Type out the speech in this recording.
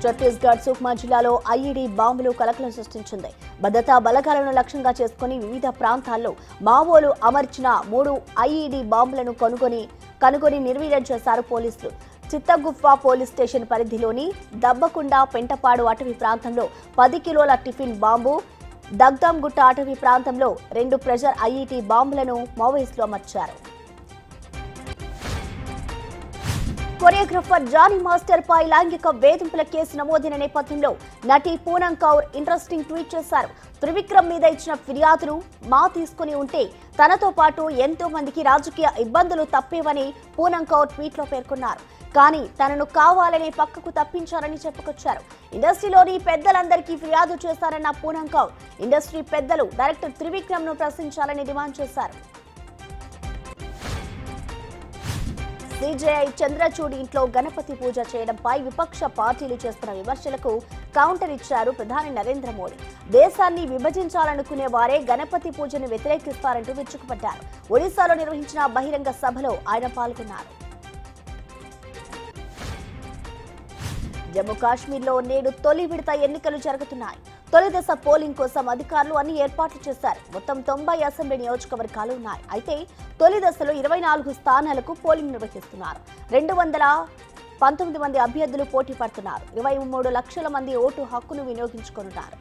ఛత్తీస్గఢ్ సుక్మా జిల్లాలో ఐఈడీ బాంబులు కలకలం సృష్టించింది. భద్రతా బలగాలను లక్ష్యంగా చేసుకుని వివిధ ప్రాంతాల్లో మావోలు అమర్చిన 3 ఐఈడీ బాంబులను కనుగొని నిర్వీర్యం చేశారు పోలీసులు. చిత్తగుఫా పోలీస్ స్టేషన్ పరిధిలోని దబ్బకుండ పెంటపాడు అటవీ ప్రాంతంలో 10 కిలోల టిఫిన్ బాంబు, దగ్దాంగుట్ట అటవీ ప్రాంతంలో 2 ప్రెషర్ ఐఈడీ బాంబులను మావోయిస్టులు అమర్చారు. కొరియోగ్రాఫర్ జానీ మాస్టర్ పై లైంగిక వేధింపుల కేసు నమోదైన నేపథ్యంలో నటి పూనం కౌర్ ఇంట్రెస్టింగ్ ట్వీట్ చేశారు. త్రివిక్రమ్ మీద ఇచ్చిన ఫిర్యాదును తీసుకుని ఉంటే తనతో పాటు ఎంతో మందికి రాజకీయ ఇబ్బందులు తప్పేవని పూనం కౌర్ ట్వీట్లో పేర్కొన్నారు. కానీ తనను కావాలనే పక్కకు తప్పించారని చెప్పుకొచ్చారు. ఇండస్ట్రీలోని పెద్దలందరికీ ఫిర్యాదు చేశారన్న పూనం కౌర్ ఇండస్ట్రీ పెద్దలు డైరెక్టర్ త్రివిక్రమ్ ను ప్రశ్నించాలని డిమాండ్ చేశారు. సిజేఐ చంద్రచూడ్ ఇంట్లో గణపతి పూజ చేయడంపై విపక్ష పార్టీలు చేస్తున్న విమర్శలకు కౌంటర్ ఇచ్చారు ప్రధాని నరేంద్ర మోడీ. దేశాన్ని విభజించాలనుకునే వారే గణపతి పూజను వ్యతిరేకిస్తారంటూ విరుచుకుపడ్డారు. ఒడిశాలో నిర్వహించిన బహిరంగ సభలో ఆయన పాల్గొన్నారు. జమ్మూ కాశ్మీర్లో నేడు తొలి విడత ఎన్నికలు జరుగుతున్నాయి. తొలి దశ పోలింగ్ కోసం అధికారులు అన్ని ఏర్పాట్లు చేశారు. మొత్తం 90 అసెంబ్లీ నియోజకవర్గాలు ఉన్నాయి. అయితే తొలి దశలో 24 స్థానాలకు పోలింగ్ నిర్వహిస్తున్నారు. 219 మంది అభ్యర్థులు పోటీ పడుతున్నారు. 23 లక్షల మంది ఓటు హక్కును వినియోగించుకున్నారు.